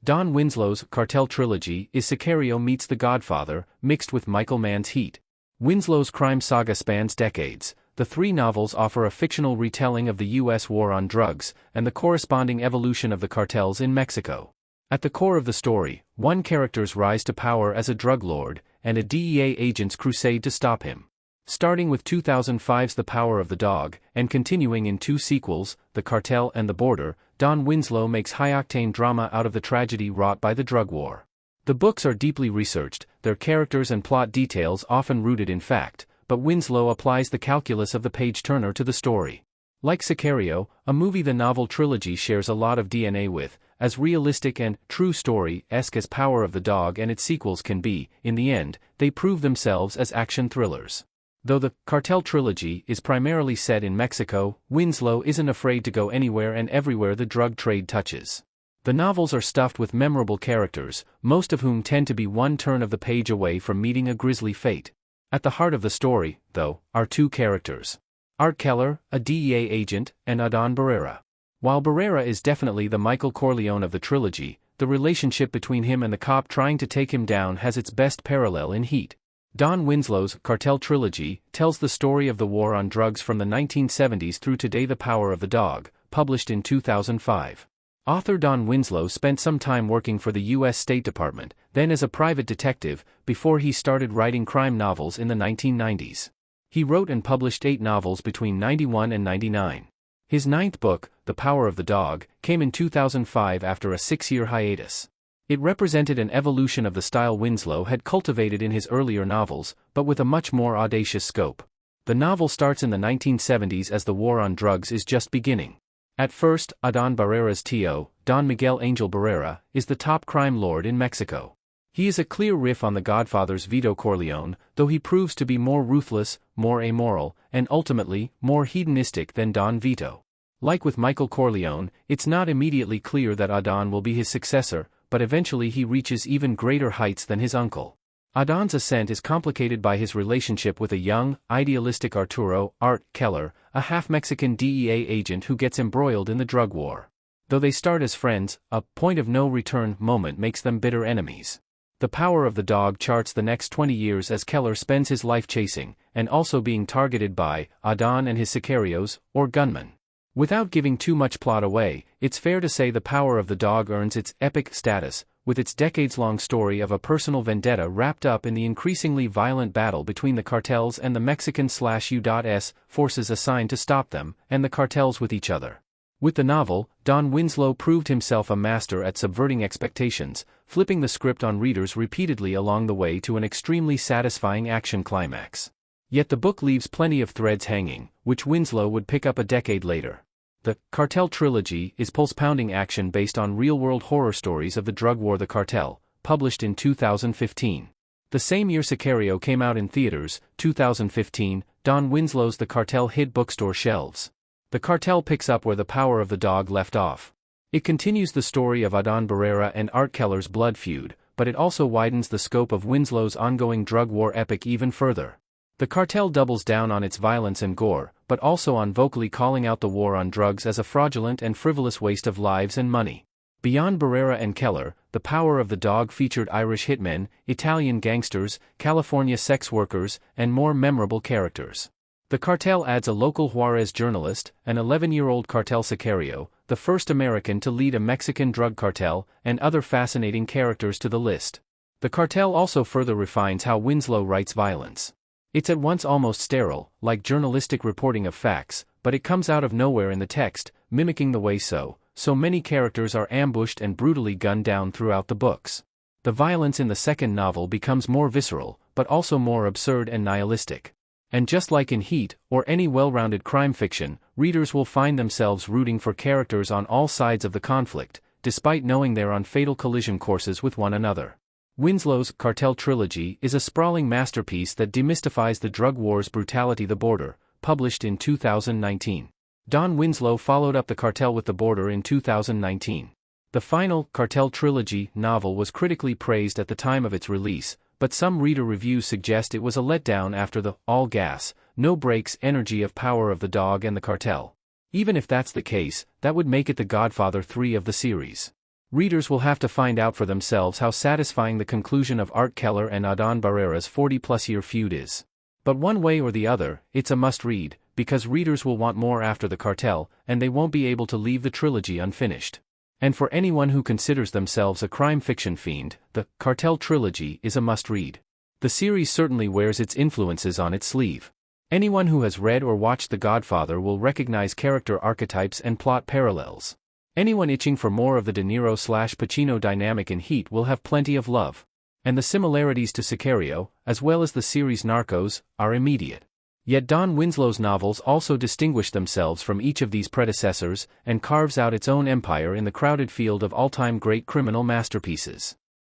Don Winslow's Cartel trilogy is Sicario meets The Godfather, mixed with Michael Mann's Heat. Winslow's crime saga spans decades. The three novels offer a fictional retelling of the U.S. war on drugs and the corresponding evolution of the cartels in Mexico. At the core of the story, one character's rise to power as a drug lord, and a DEA agent's crusade to stop him. Starting with 2005's The Power of the Dog, and continuing in two sequels, The Cartel and The Border, Don Winslow makes high-octane drama out of the tragedy wrought by the drug war. The books are deeply researched, their characters and plot details often rooted in fact, but Winslow applies the calculus of the page-turner to the story. Like Sicario, a movie the novel trilogy shares a lot of DNA with, as realistic and true story-esque as Power of the Dog and its sequels can be, in the end, they prove themselves as action thrillers. Though the Cartel trilogy is primarily set in Mexico, Winslow isn't afraid to go anywhere and everywhere the drug trade touches. The novels are stuffed with memorable characters, most of whom tend to be one turn of the page away from meeting a grisly fate. At the heart of the story, though, are two characters. Art Keller, a DEA agent, and Adán Barrera. While Barrera is definitely the Michael Corleone of the trilogy, the relationship between him and the cop trying to take him down has its best parallel in Heat. Don Winslow's Cartel trilogy tells the story of the war on drugs from the 1970s through today. The Power of the Dog, published in 2005. Author Don Winslow spent some time working for the U.S. State Department, then as a private detective, before he started writing crime novels in the 1990s. He wrote and published 8 novels between 91 and 99. His 9th book, The Power of the Dog, came in 2005 after a 6-year hiatus. It represented an evolution of the style Winslow had cultivated in his earlier novels, but with a much more audacious scope. The novel starts in the 1970s as the war on drugs is just beginning. At first, Adán Barrera's Tío, Don Miguel Angel Barrera, is the top crime lord in Mexico. He is a clear riff on the Godfather's Vito Corleone, though he proves to be more ruthless, more amoral, and ultimately, more hedonistic than Don Vito. Like with Michael Corleone, it's not immediately clear that Adán will be his successor, but eventually he reaches even greater heights than his uncle. Adán's ascent is complicated by his relationship with a young, idealistic Arturo, Art Keller, a half-Mexican DEA agent who gets embroiled in the drug war. Though they start as friends, a point-of-no-return moment makes them bitter enemies. The Power of the Dog charts the next 20 years as Keller spends his life chasing, and also being targeted by, Adán and his sicarios, or gunmen. Without giving too much plot away, it's fair to say The Power of the Dog earns its epic status, with its decades-long story of a personal vendetta wrapped up in the increasingly violent battle between the cartels and the Mexican/U.S. forces assigned to stop them, and the cartels with each other. With the novel, Don Winslow proved himself a master at subverting expectations, flipping the script on readers repeatedly along the way to an extremely satisfying action climax. Yet the book leaves plenty of threads hanging, which Winslow would pick up a decade later. The Cartel trilogy is pulse-pounding action based on real-world horror stories of the drug war. The Cartel, published in 2015. The same year Sicario came out in theaters, 2015, Don Winslow's The Cartel hit bookstore shelves. The Cartel picks up where The Power of the Dog left off. It continues the story of Adán Barrera and Art Keller's blood feud, but it also widens the scope of Winslow's ongoing drug war epic even further. The Cartel doubles down on its violence and gore, but also on vocally calling out the war on drugs as a fraudulent and frivolous waste of lives and money. Beyond Barrera and Keller, The Power of the Dog featured Irish hitmen, Italian gangsters, California sex workers, and more memorable characters. The Cartel adds a local Juarez journalist, an 11-year-old cartel Sicario, the first American to lead a Mexican drug cartel, and other fascinating characters to the list. The Cartel also further refines how Winslow writes violence. It's at once almost sterile, like journalistic reporting of facts, but it comes out of nowhere in the text, mimicking the way so many characters are ambushed and brutally gunned down throughout the books. The violence in the second novel becomes more visceral, but also more absurd and nihilistic. And just like in Heat, or any well-rounded crime fiction, readers will find themselves rooting for characters on all sides of the conflict, despite knowing they're on fatal collision courses with one another. Winslow's Cartel trilogy is a sprawling masterpiece that demystifies the drug war's brutality. The Border, published in 2019. Don Winslow followed up The Cartel with The Border in 2019. The final Cartel trilogy novel was critically praised at the time of its release, but some reader reviews suggest it was a letdown after the all-gas, no-brakes energy of Power of the Dog and The Cartel. Even if that's the case, that would make it the Godfather 3 of the series. Readers will have to find out for themselves how satisfying the conclusion of Art Keller and Adán Barrera's 40-plus-year feud is. But one way or the other, it's a must-read, because readers will want more after The Cartel, and they won't be able to leave the trilogy unfinished. And for anyone who considers themselves a crime fiction fiend, The Cartel trilogy is a must-read. The series certainly wears its influences on its sleeve. Anyone who has read or watched The Godfather will recognize character archetypes and plot parallels. Anyone itching for more of the De Niro/Pacino dynamic in Heat will have plenty of love. And the similarities to Sicario, as well as the series Narcos, are immediate. Yet Don Winslow's novels also distinguish themselves from each of these predecessors, and carves out its own empire in the crowded field of all-time great criminal masterpieces.